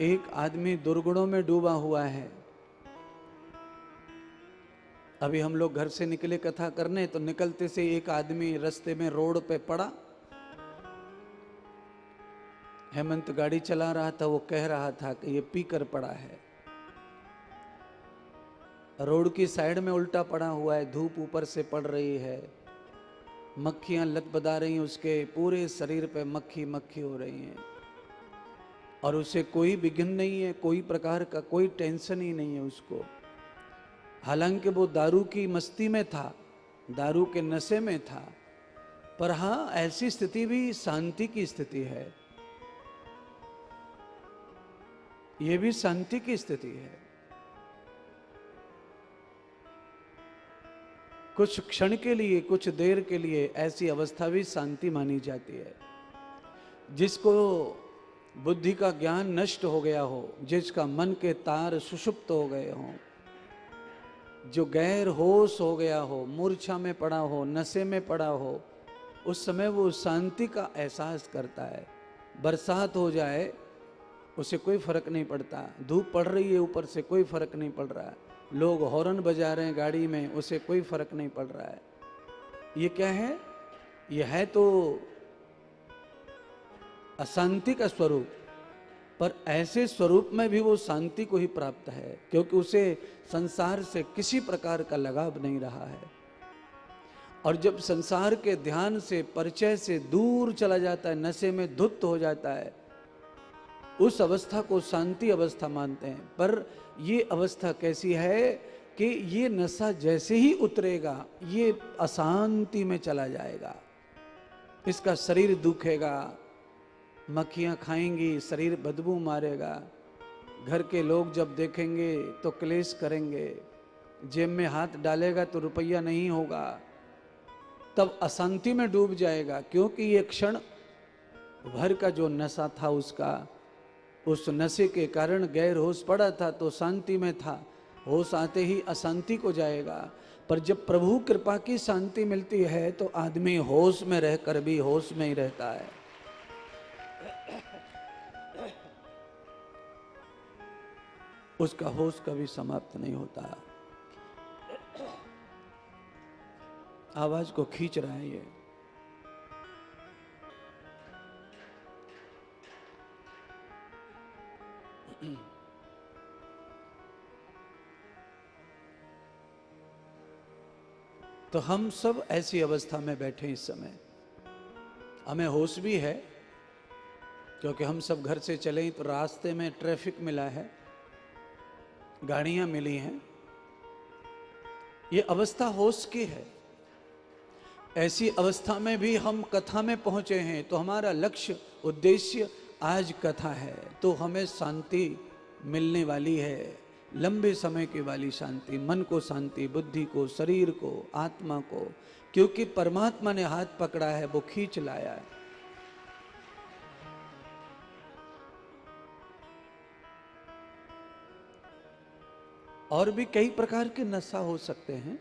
एक आदमी दुर्गुणों में डूबा हुआ है। अभी हम लोग घर से निकले कथा करने, तो निकलते से एक आदमी रास्ते में रोड पे पड़ा। हेमंत गाड़ी चला रहा था, वो कह रहा था कि ये पीकर पड़ा है। रोड की साइड में उल्टा पड़ा हुआ है, धूप ऊपर से पड़ रही है, मक्खियां लतबदा रही हैं, उसके पूरे शरीर पे मक्खी मक्खी हो रही हैं और उसे कोई विघ्न नहीं है, कोई प्रकार का कोई टेंशन ही नहीं है उसको। हालांकि वो दारू की मस्ती में था, दारू के नशे में था, पर हाँ, ऐसी स्थिति भी शांति की स्थिति है, ये भी शांति की स्थिति है। कुछ क्षण के लिए, कुछ देर के लिए ऐसी अवस्था भी शांति मानी जाती है। जिसको बुद्धि का ज्ञान नष्ट हो गया हो, जिसका मन के तार सुषुप्त हो गए हों, जो गैर होश हो गया हो, मूर्छा में पड़ा हो, नशे में पड़ा हो, उस समय वो शांति का एहसास करता है। बरसात हो जाए उसे कोई फर्क नहीं पड़ता, धूप पड़ रही है ऊपर से कोई फर्क नहीं पड़ रहा है, लोग हॉर्न बजा रहे हैं गाड़ी में, उसे कोई फर्क नहीं पड़ रहा है। ये क्या है? यह है तो अशांति का स्वरूप, पर ऐसे स्वरूप में भी वो शांति को ही प्राप्त है, क्योंकि उसे संसार से किसी प्रकार का लगाव नहीं रहा है। और जब संसार के ध्यान से, परिचय से दूर चला जाता है, नशे में धुत हो जाता है, उस अवस्था को शांति अवस्था मानते हैं। पर ये अवस्था कैसी है कि ये नशा जैसे ही उतरेगा, ये अशांति में चला जाएगा, इसका शरीर दुखेगा, मक्खियां खाएंगी, शरीर बदबू मारेगा, घर के लोग जब देखेंगे तो क्लेश करेंगे, जेब में हाथ डालेगा तो रुपया नहीं होगा, तब अशांति में डूब जाएगा। क्योंकि ये क्षण भर का जो नशा था उसका, उस नशे के कारण गैर होश पड़ा था तो शांति में था, होश आते ही अशांति को जाएगा। पर जब प्रभु कृपा की शांति मिलती है तो आदमी होश में रहकर भी होश में ही रहता है। उसका होश कभी समाप्त नहीं होता। आवाज को खींच रहा है ये। तो हम सब ऐसी अवस्था में बैठे इस समय। हमें होश भी है, क्योंकि हम सब घर से चले तो रास्ते में ट्रैफिक मिला है, गाड़ियां मिली हैं, ये अवस्था होश की है। ऐसी अवस्था में भी हम कथा में पहुंचे हैं, तो हमारा लक्ष्य, उद्देश्य आज कथा है, तो हमें शांति मिलने वाली है, लंबे समय की वाली शांति, मन को शांति, बुद्धि को, शरीर को, आत्मा को, क्योंकि परमात्मा ने हाथ पकड़ा है, वो खींच लाया है। और भी कई प्रकार के नशा हो सकते हैं,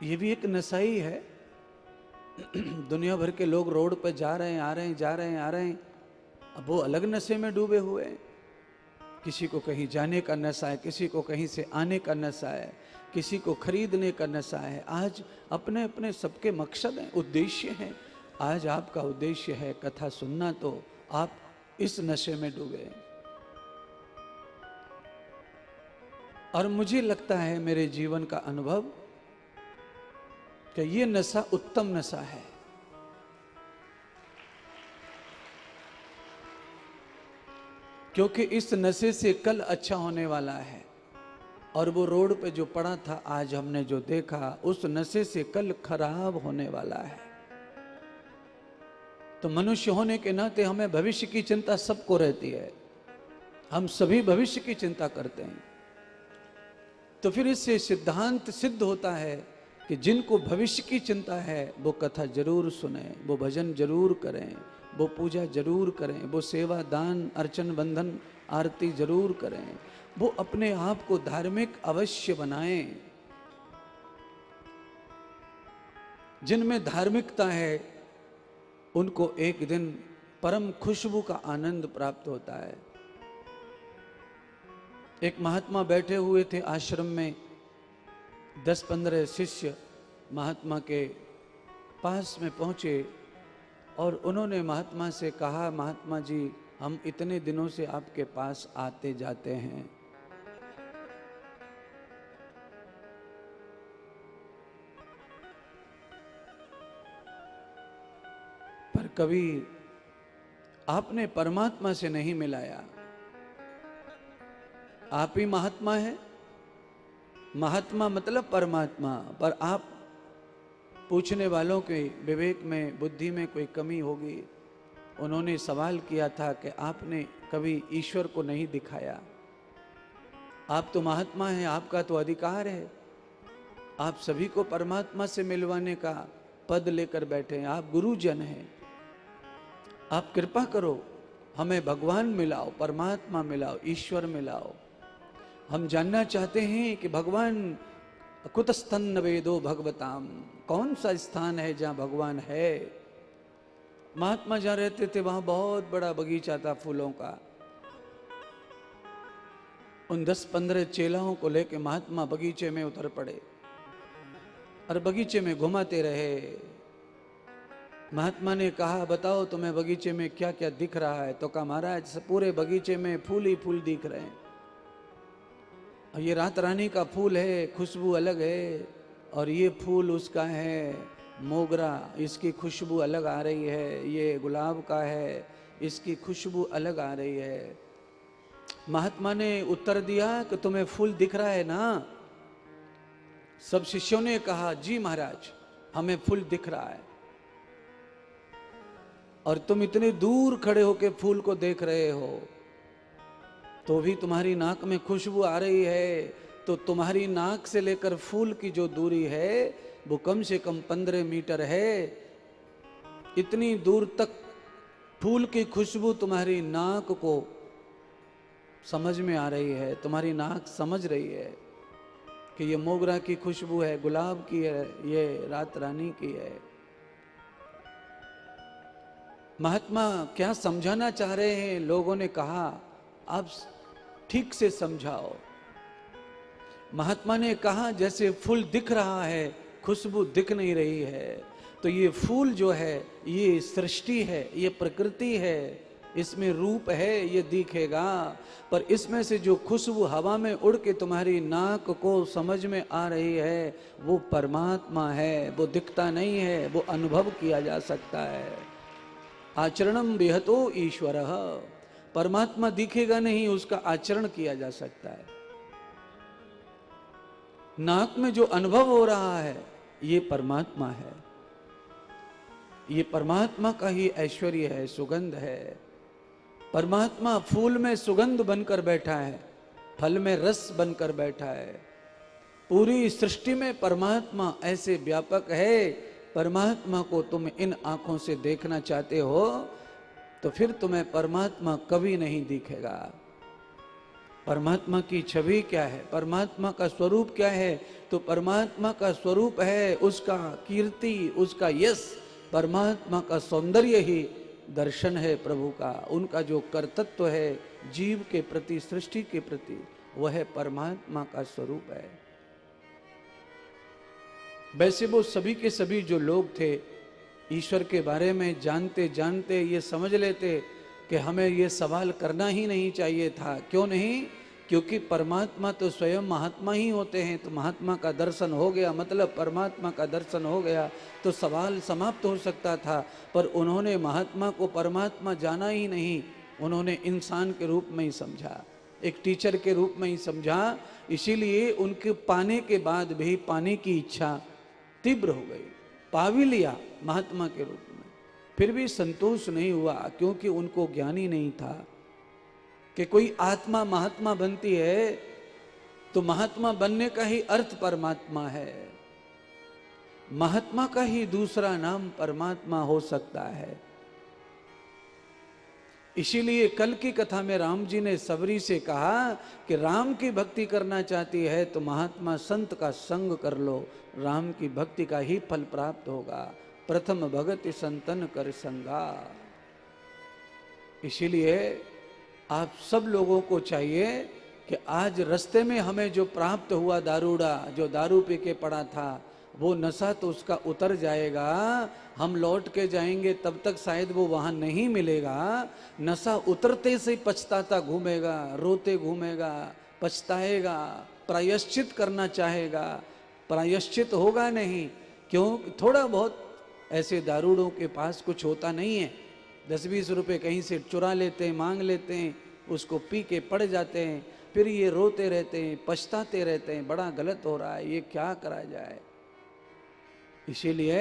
ये भी एक नशा ही है। दुनिया भर के लोग रोड पर जा रहे हैं, आ रहे हैं, जा रहे हैं, आ रहे हैं, अब वो अलग नशे में डूबे हुए हैं। किसी को कहीं जाने का नशा है, किसी को कहीं से आने का नशा है, किसी को खरीदने का नशा है। आज अपने अपने सबके मकसद हैं, उद्देश्य हैं। आज आपका उद्देश्य है कथा सुनना, तो आप इस नशे में डूबे। और मुझे लगता है, मेरे जीवन का अनुभव, कि ये नशा उत्तम नशा है। क्योंकि इस नशे से कल अच्छा होने वाला है। और वो रोड पे जो पड़ा था, आज हमने जो देखा, उस नशे से कल खराब होने वाला है। तो मनुष्य होने के नाते हमें भविष्य की चिंता सबको रहती है, हम सभी भविष्य की चिंता करते हैं। तो फिर इससे सिद्धांत सिद्ध होता है कि जिनको भविष्य की चिंता है वो कथा जरूर सुने, वो भजन जरूर करें, वो पूजा जरूर करें, वो सेवा, दान, अर्चन, बंधन, आरती जरूर करें, वो अपने आप को धार्मिक अवश्य बनाएं। जिनमें धार्मिकता है उनको एक दिन परम खुशबू का आनंद प्राप्त होता है। एक महात्मा बैठे हुए थे आश्रम में, 10-15 शिष्य महात्मा के पास में पहुंचे और उन्होंने महात्मा से कहा, महात्मा जी हम इतने दिनों से आपके पास आते जाते हैं, पर कभी आपने परमात्मा से नहीं मिलाया। आप ही महात्मा है, महात्मा मतलब परमात्मा, पर आप पूछने वालों के विवेक में, बुद्धि में कोई कमी होगी। उन्होंने सवाल किया था कि आपने कभी ईश्वर को नहीं दिखाया। आप तो महात्मा हैं, आपका तो अधिकार है, आप सभी को परमात्मा से मिलवाने का पद लेकर बैठे हैं, आप गुरुजन हैं, आप कृपा करो हमें भगवान मिलाओ, परमात्मा मिलाओ, ईश्वर मिलाओ। हम जानना चाहते हैं कि भगवान कुतस्थन वेदो भगवताम, कौन सा स्थान है जहाँ भगवान है। महात्मा जहाँ रहते थे वहां बहुत बड़ा बगीचा था फूलों का। उन 10-15 चेलाओं को लेके महात्मा बगीचे में उतर पड़े और बगीचे में घुमाते रहे। महात्मा ने कहा, बताओ तुम्हें बगीचे में क्या क्या दिख रहा है? तो कहा, महाराज पूरे बगीचे में फूल ही फूल दिख रहे हैं, और ये रात रानी का फूल है, खुशबू अलग है, और ये फूल उसका है मोगरा, इसकी खुशबू अलग आ रही है, ये गुलाब का है, इसकी खुशबू अलग आ रही है। महात्मा ने उत्तर दिया कि तुम्हें फूल दिख रहा है ना? सब शिष्यों ने कहा, जी महाराज हमें फूल दिख रहा है। और तुम इतने दूर खड़े होकर फूल को देख रहे हो, तो भी तुम्हारी नाक में खुशबू आ रही है, तो तुम्हारी नाक से लेकर फूल की जो दूरी है वो कम से कम 15 मीटर है। इतनी दूर तक फूल की खुशबू तुम्हारी नाक को समझ में आ रही है, तुम्हारी नाक समझ रही है कि ये मोगरा की खुशबू है, गुलाब की है, ये रात रानी की है। महात्मा क्या समझाना चाह रहे हैं? लोगों ने कहा, आप ठीक से समझाओ। महात्मा ने कहा, जैसे फूल दिख रहा है, खुशबू दिख नहीं रही है, तो ये फूल जो है ये सृष्टि है, ये प्रकृति है, इसमें रूप है, ये दिखेगा, पर इसमें से जो खुशबू हवा में उड़ के तुम्हारी नाक को समझ में आ रही है वो परमात्मा है, वो दिखता नहीं है, वो अनुभव किया जा सकता है। आचरणम विहतो ईश्वरः, परमात्मा दिखेगा नहीं, उसका आचरण किया जा सकता है। नाक में जो अनुभव हो रहा है ये परमात्मा है, ये परमात्मा का ही ऐश्वर्य है, सुगंध है। परमात्मा फूल में सुगंध बनकर बैठा है, फल में रस बनकर बैठा है। पूरी सृष्टि में परमात्मा ऐसे व्यापक है। परमात्मा को तुम इन आंखों से देखना चाहते हो तो फिर तुम्हें परमात्मा कभी नहीं दिखेगा। परमात्मा की छवि क्या है, परमात्मा का स्वरूप क्या है? तो परमात्मा का स्वरूप है उसका कीर्ति, उसका यश, परमात्मा का सौंदर्य ही दर्शन है प्रभु का। उनका जो कर्तृत्व है जीव के प्रति, सृष्टि के प्रति, वह परमात्मा का स्वरूप है। वैसे वो सभी के सभी जो लोग थे ईश्वर के बारे में जानते जानते ये समझ लेते कि हमें ये सवाल करना ही नहीं चाहिए था। क्यों नहीं? क्योंकि परमात्मा तो स्वयं महात्मा ही होते हैं। तो महात्मा का दर्शन हो गया, मतलब परमात्मा का दर्शन हो गया, तो सवाल समाप्त हो सकता था। पर उन्होंने महात्मा को परमात्मा जाना ही नहीं, उन्होंने इंसान के रूप में ही समझा, एक टीचर के रूप में ही समझा। इसीलिए उनके पाने के बाद भी पाने की इच्छा तीव्र हो गई, पा भी लिया महात्मा के रूप में, फिर भी संतोष नहीं हुआ, क्योंकि उनको ज्ञान ही नहीं था कि कोई आत्मा महात्मा बनती है तो महात्मा बनने का ही अर्थ परमात्मा है। महात्मा का ही दूसरा नाम परमात्मा हो सकता है। इसीलिए कल की कथा में राम जी ने सबरी से कहा कि राम की भक्ति करना चाहती है तो महात्मा संत का संग कर लो, राम की भक्ति का ही फल प्राप्त होगा। प्रथम भगति संतन कर संगा। इसीलिए आप सब लोगों को चाहिए कि आज रास्ते में हमें जो प्राप्त हुआ दारूड़ा, जो दारू पी के पड़ा था, वो नशा तो उसका उतर जाएगा, हम लौट के जाएंगे तब तक शायद वो वहां नहीं मिलेगा। नशा उतरते से पछताता घूमेगा, रोते घूमेगा, पछताएगा, प्रायश्चित करना चाहेगा, प्रायश्चित होगा नहीं। क्यों? थोड़ा बहुत ऐसे दारूड़ों के पास कुछ होता नहीं है, 10-20 रुपए कहीं से चुरा लेते हैं, मांग लेते हैं, उसको पी के पड़ जाते हैं, फिर ये रोते रहते हैं, पछताते रहते हैं, बड़ा गलत हो रहा है, ये क्या करा जाए। इसीलिए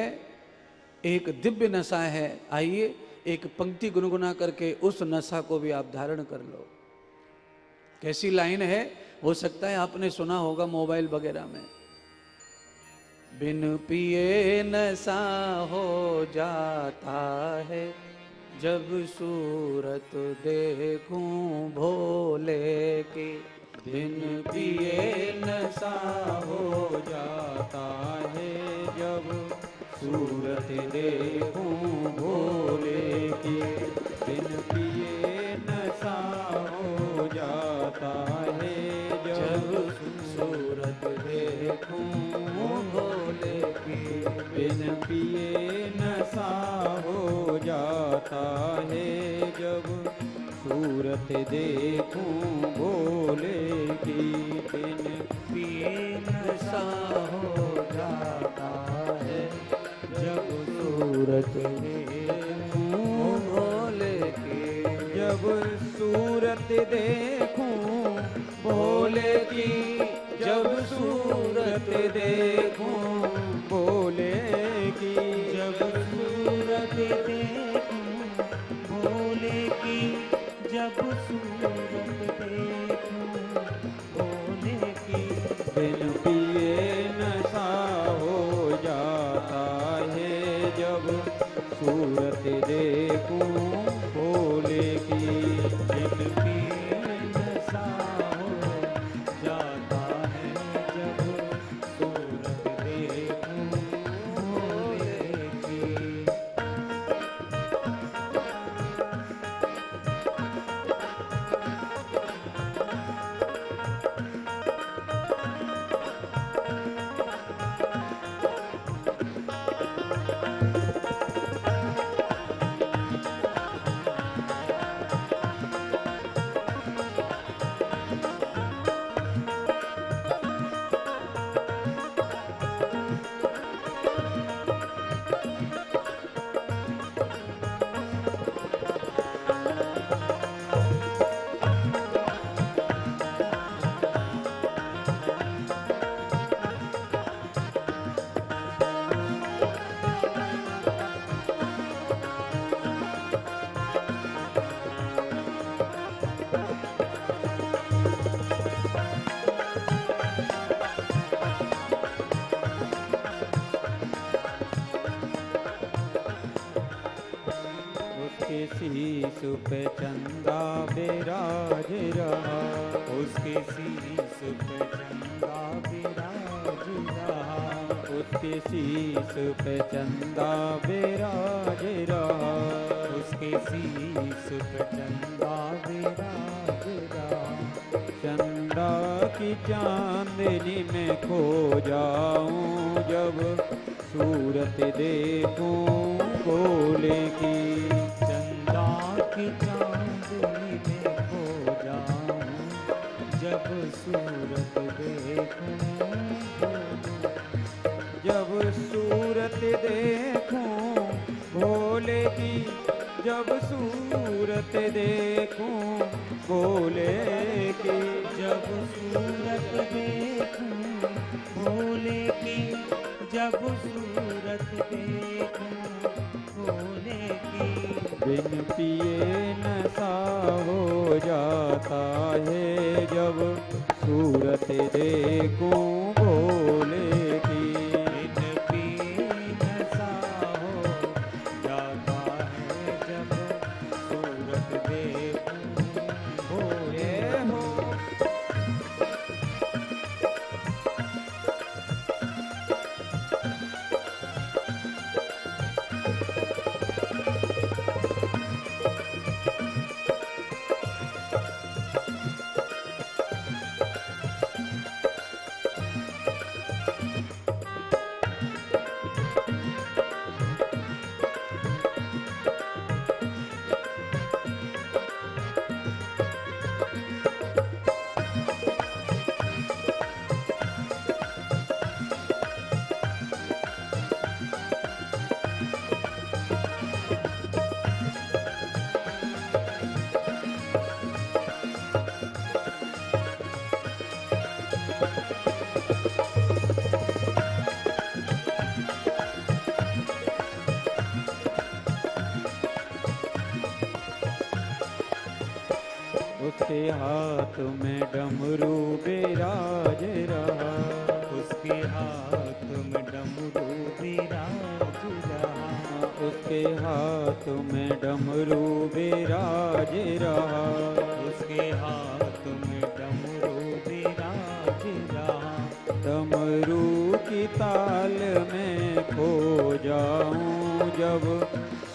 एक दिव्य नशा है, आइए एक पंक्ति गुनगुना करके उस नशा को भी आप धारण कर लो। कैसी लाइन है? हो सकता है आपने सुना होगा मोबाइल वगैरह में। बिन पिए नशा हो जाता है, जब सूरत देखूं भोले की। बिन पिए नशा हो जाता है, जब सूरत देखूं भोले की। बिन पिए नशा हो जाता है, जब सूरत देखूं भोले की। बिन पिए नशा हो जाता है, जब सूरत देखूं भोले की। बिन पिए नशा हो जाता है, जब सूरत देखूं भोले की। जब सूरत देखूं भोले की, जब सूरत देखूं भोले की। जब सूरत देखूं भोले की, जब सूरत देखूं भोले की। बिन पिए नशा हो जाता है, जब सूरत देखूं भोले की। बिन पिए नशा हो जाता है, जब सूरत देखूं भोले की। उसके शीश पे चंदा बिराज रहा, उसके शीश पे चंदा विराज रहा। उसके शीश पे चंदा बिराज रहा। उसके शीश पे चंदा विराज रहा। चंदा की चांदनी में खो जाऊं, जब सूरत देखूं भोले की। चंदा की चांदनी में खो जाऊं, जब सूरत देखूं जब सूरत देखूं भोले की। जब सूरत देखूं भोले की। जब सूरत देखूं भोले की। जब सूरत देखूं भोले की। बिन पिए नशा हो जाता है, जब सूरत देखूं भोले की। बिन पिए नशा हो जाता है, जब सूरत देखूं भोले हो उसके हाथ में डमरू बिराज रहा, उसके हाथ में डमरू विराज रहा, उसके हाथ में डमरू बिराज रहा, उसके हाथ में डमरू विराज रहा। डमरू की ताल में खो जाऊं जब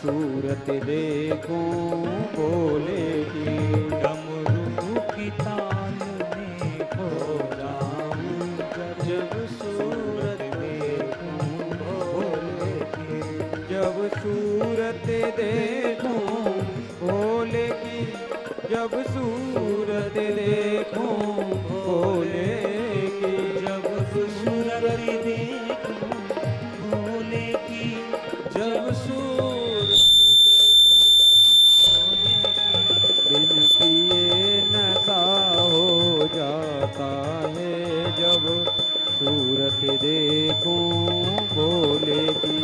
सूरत देखूं भोले की, डमरू की ताल में खो जाऊं जब सूरत देखूं भोले की, जब सूरत देखूं भोले की, जब सूरत देखूं भोले की, जब सूरत देखूं भोले की, जब सूरत बिन पिए नशा हो जाता है जब सूरत देखूं भोले की,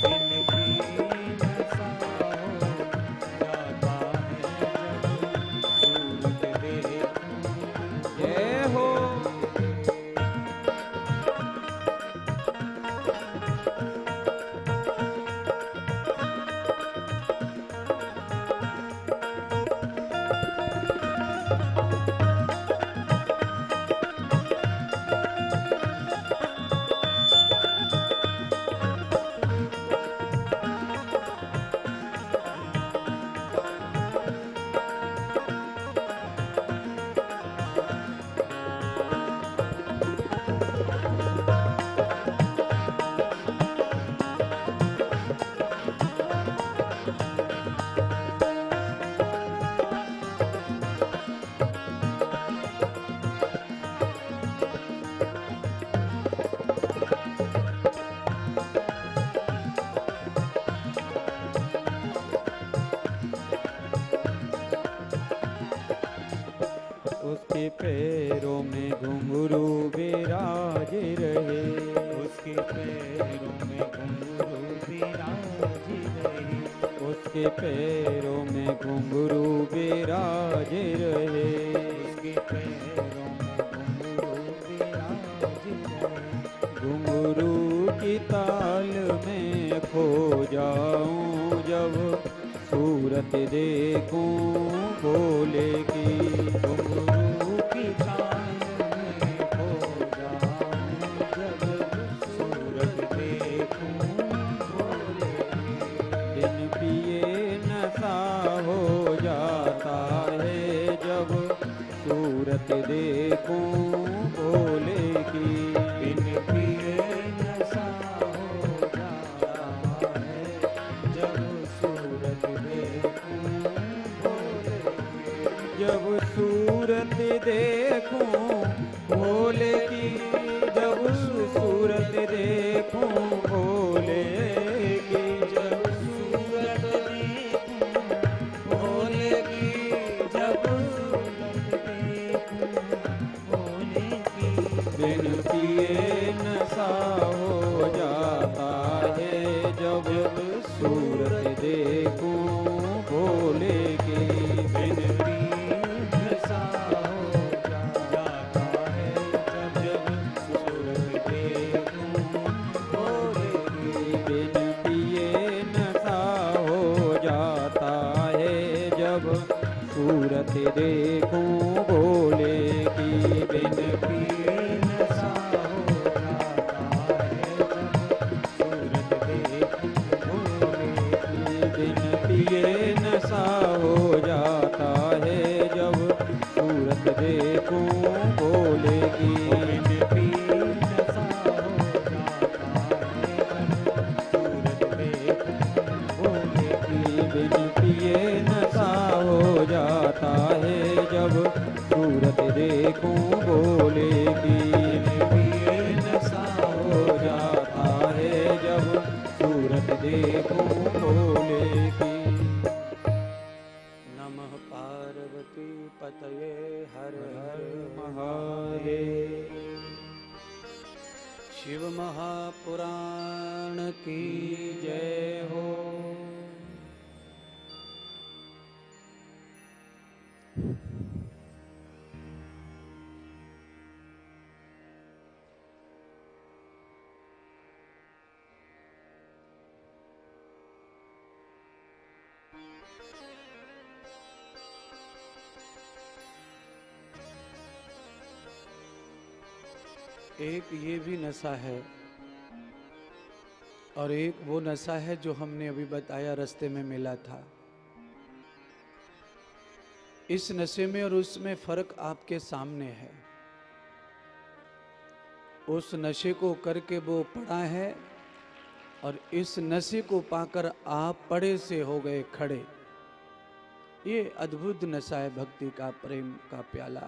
बिन पिए नशा हो जाता है जब सूरत देखूं। जय हो। उसके पैरों में घुंघरू विराज रहे, उसके पैरों में घुंघरू विराज रहे, उसके पैरों में घुंघरू विराज रहे, उसके पैरों में घुंघरू विराज रहे। घुंघरू की ताल में खो जाऊं जब सूरत देखूं भोले की, घुंघरू की ताल में खो जाऊं जब सूरत देखूं भोले की, बिन पिए नशा हो जाता है जब सूरत देखूं भोले की, बिन पिए नशा हो जाता है जब सूरत देखूं भोले की, जब सूरत देखूं भोले की, जब सूरत देखूं भोले की, जब सूरत देखूं भोले की, जब सूरत देखूं भोले की, बिन पिए नशा हो जाता है जब सूरत देखूं भोले की, बिन पिए नशा हो जाता है जब सूरत देखूं भोले की, बिन पिए नशा हो जाता है जब सूरत देखूं भोले की, बिन पिए नशा हो जाता है जब सूरत देखूं भोले की, बिन पिए नशा हो जाता है जब सूरत देखूं भोले की, बिन पिए नशा हो जाता है जब सूरत देखूं भोले की, बिन पिए नशा हो जाता है जब सूरत देखूं भोले की, पिए नशा हो जाता है जब सूरत देखूं भोले की। नमः पार्वती पतये हर हर महादेव। शिव महापुराण की जय हो। एक ये भी नशा है और एक वो नशा है जो हमने अभी बताया रास्ते में मिला था। इस नशे में और उसमें फर्क आपके सामने है। उस नशे को करके वो पड़ा है और इस नशे को पाकर आप पड़े से हो गए खड़े। ये अद्भुत नशा है भक्ति का, प्रेम का प्याला।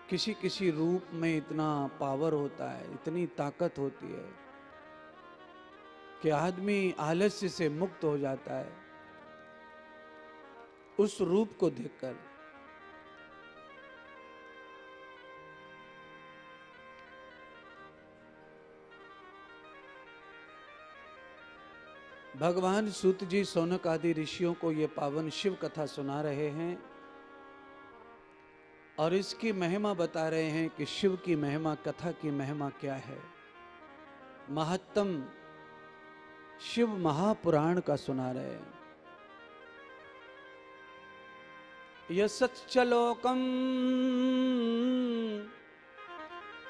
किसी किसी रूप में इतना पावर होता है, इतनी ताकत होती है कि आदमी आलस्य से मुक्त हो जाता है उस रूप को देखकर। भगवान सूत जी सौनक आदि ऋषियों को ये पावन शिव कथा सुना रहे हैं और इसकी महिमा बता रहे हैं कि शिव की महिमा, कथा की महिमा क्या है। महत्तम शिव महापुराण का सुना रहे हैं। यसच्चलोकम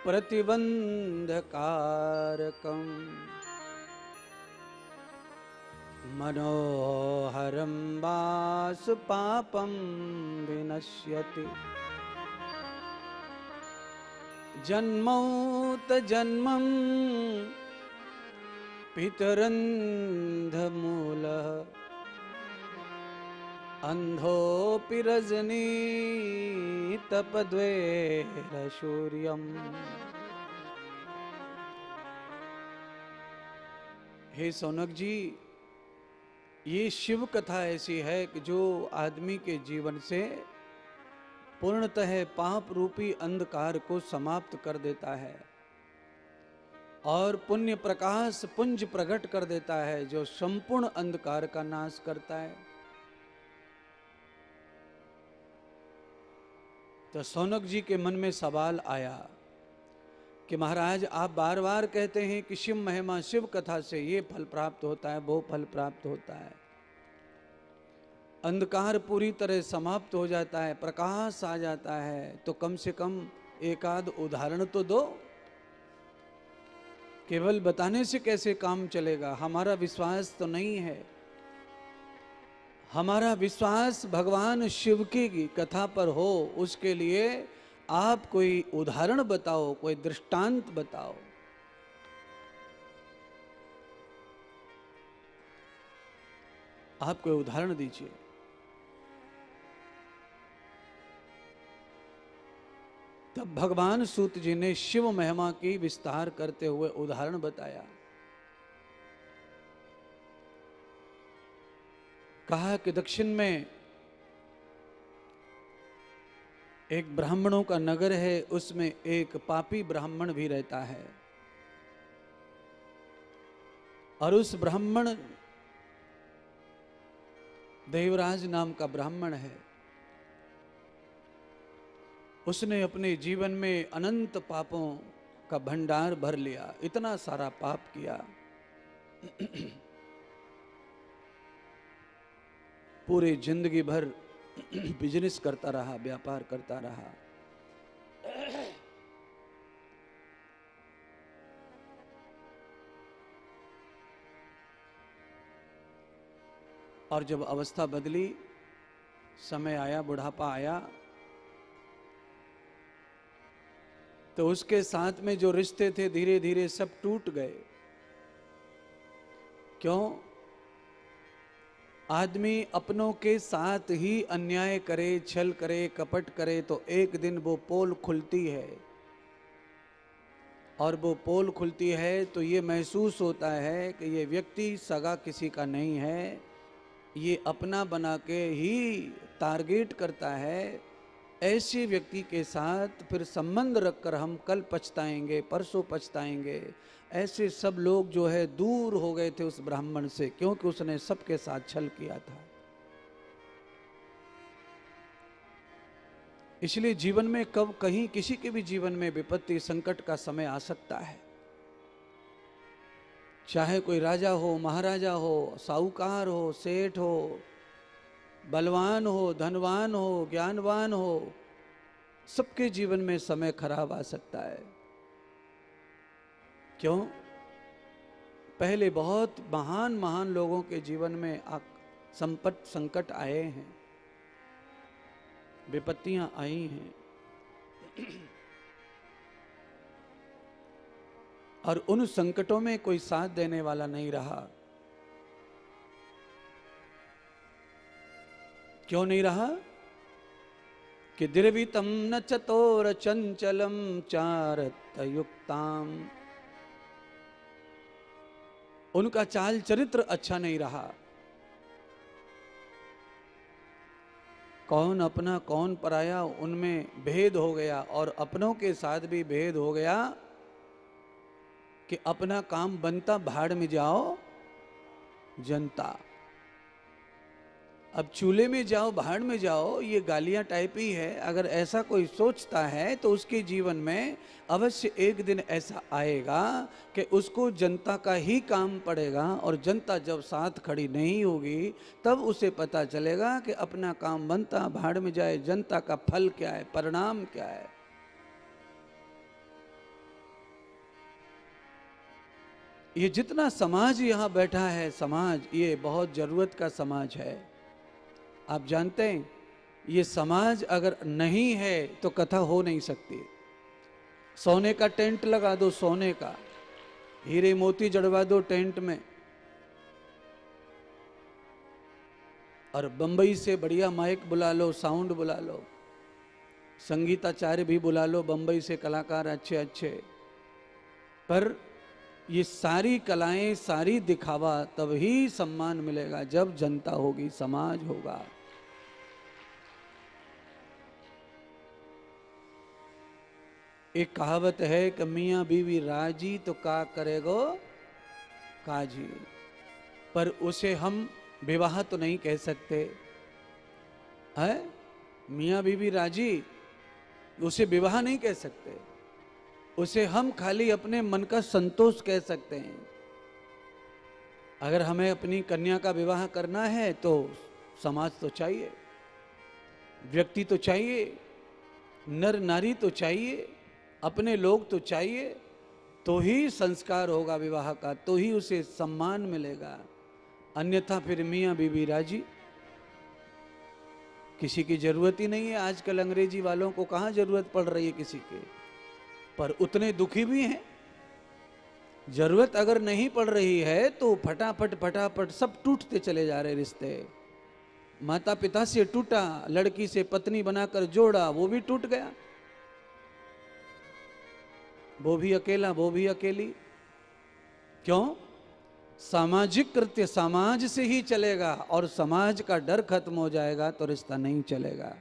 प्रतिबंधकारकम मनोहरम वास पापम विनश्यति जन्मौत जन्मं पितरन्धमूलः अंधोऽपि रजनी तपद्वेरसूर्यम्। हे सौनक जी, ये शिव कथा ऐसी है कि जो आदमी के जीवन से पूर्णतः पाप रूपी अंधकार को समाप्त कर देता है और पुण्य प्रकाश पुंज प्रकट कर देता है, जो संपूर्ण अंधकार का नाश करता है। तो सौनक जी के मन में सवाल आया कि महाराज, आप बार बार कहते हैं कि शिव महिमा, शिव कथा से ये फल प्राप्त होता है, वो फल प्राप्त होता है, अंधकार पूरी तरह समाप्त हो जाता है, प्रकाश आ जाता है, तो कम से कम एक आध उदाहरण तो दो। केवल बताने से कैसे काम चलेगा? हमारा विश्वास तो नहीं है। हमारा विश्वास भगवान शिव की कथा पर हो, उसके लिए आप कोई उदाहरण बताओ, कोई दृष्टांत बताओ। आप कोई उदाहरण दीजिए। तब भगवान सूत जी ने शिव महिमा की विस्तार करते हुए उदाहरण बताया। कहा कि दक्षिण में एक ब्राह्मणों का नगर है, उसमें एक पापी ब्राह्मण भी रहता है और उस ब्राह्मण देवराज नाम का ब्राह्मण है। उसने अपने जीवन में अनंत पापों का भंडार भर लिया, इतना सारा पाप किया। पूरे जिंदगी भर बिजनेस करता रहा, व्यापार करता रहा। और जब अवस्था बदली, समय आया, बुढ़ापा आया, तो उसके साथ में जो रिश्ते थे धीरे धीरे सब टूट गए। क्यों? आदमी अपनों के साथ ही अन्याय करे, छल करे, कपट करे तो एक दिन वो पोल खुलती है, और वो पोल खुलती है तो ये महसूस होता है कि ये व्यक्ति सगा किसी का नहीं है, ये अपना बना के ही टारगेट करता है। ऐसे व्यक्ति के साथ फिर संबंध रखकर हम कल पछताएंगे, परसों पछताएंगे। ऐसे सब लोग जो है दूर हो गए थे उस ब्राह्मण से, क्योंकि उसने सबके साथ छल किया था। इसलिए जीवन में कब कहीं किसी के भी जीवन में विपत्ति संकट का समय आ सकता है। चाहे कोई राजा हो, महाराजा हो, साहूकार हो, सेठ हो, बलवान हो, धनवान हो, ज्ञानवान हो, सबके जीवन में समय खराब आ सकता है। क्यों? पहले बहुत महान महान लोगों के जीवन में संकट आए हैं, विपत्तियां आई हैं, और उन संकटों में कोई साथ देने वाला नहीं रहा। क्यों नहीं रहा? कि द्रवितम न चतोर चंचलम चारत युक्ताम, उनका चाल चरित्र अच्छा नहीं रहा। कौन अपना कौन पराया, उनमें भेद हो गया, और अपनों के साथ भी भेद हो गया कि अपना काम बनता भाड़ में जाओ जनता। अब चूल्हे में जाओ भाड़ में जाओ, ये गालियां टाइप ही है। अगर ऐसा कोई सोचता है तो उसके जीवन में अवश्य एक दिन ऐसा आएगा कि उसको जनता का ही काम पड़ेगा, और जनता जब साथ खड़ी नहीं होगी तब उसे पता चलेगा कि अपना काम बनता भाड़ में जाए, जनता का फल क्या है, परिणाम क्या है। ये जितना समाज यहाँ बैठा है, समाज ये बहुत जरूरत का समाज है। आप जानते हैं, ये समाज अगर नहीं है तो कथा हो नहीं सकती। सोने का टेंट लगा दो, सोने का हीरे मोती जड़वा दो टेंट में, और बंबई से बढ़िया माइक बुला लो, साउंड बुला लो, संगीताचार्य भी बुला लो, बंबई से कलाकार अच्छे अच्छे, पर ये सारी कलाएं, सारी दिखावा तब ही सम्मान मिलेगा जब जनता होगी, समाज होगा। एक कहावत है कि मियाँ बीवी राजी तो का करेगो काजी, पर उसे हम विवाह तो नहीं कह सकते है। मियाँ बीवी राजी, उसे विवाह नहीं कह सकते, उसे हम खाली अपने मन का संतोष कह सकते हैं। अगर हमें अपनी कन्या का विवाह करना है तो समाज तो चाहिए, व्यक्ति तो चाहिए, नर नारी तो चाहिए, अपने लोग तो चाहिए, तो ही संस्कार होगा विवाह का, तो ही उसे सम्मान मिलेगा। अन्यथा फिर मियाँ बीवी राजी, किसी की जरूरत ही नहीं है। आजकल अंग्रेजी वालों को कहाँ जरूरत पड़ रही है किसी के, पर उतने दुखी भी हैं। जरूरत अगर नहीं पड़ रही है तो फटाफट फटाफट सब टूटते चले जा रहे रिश्ते। माता पिता से टूटा, लड़की से पत्नी बनाकर जोड़ा, वो भी टूट गया, वो भी अकेला, वो भी अकेली। क्यों? सामाजिक कृत्य समाज से ही चलेगा, और समाज का डर खत्म हो जाएगा तो रिश्ता नहीं चलेगा।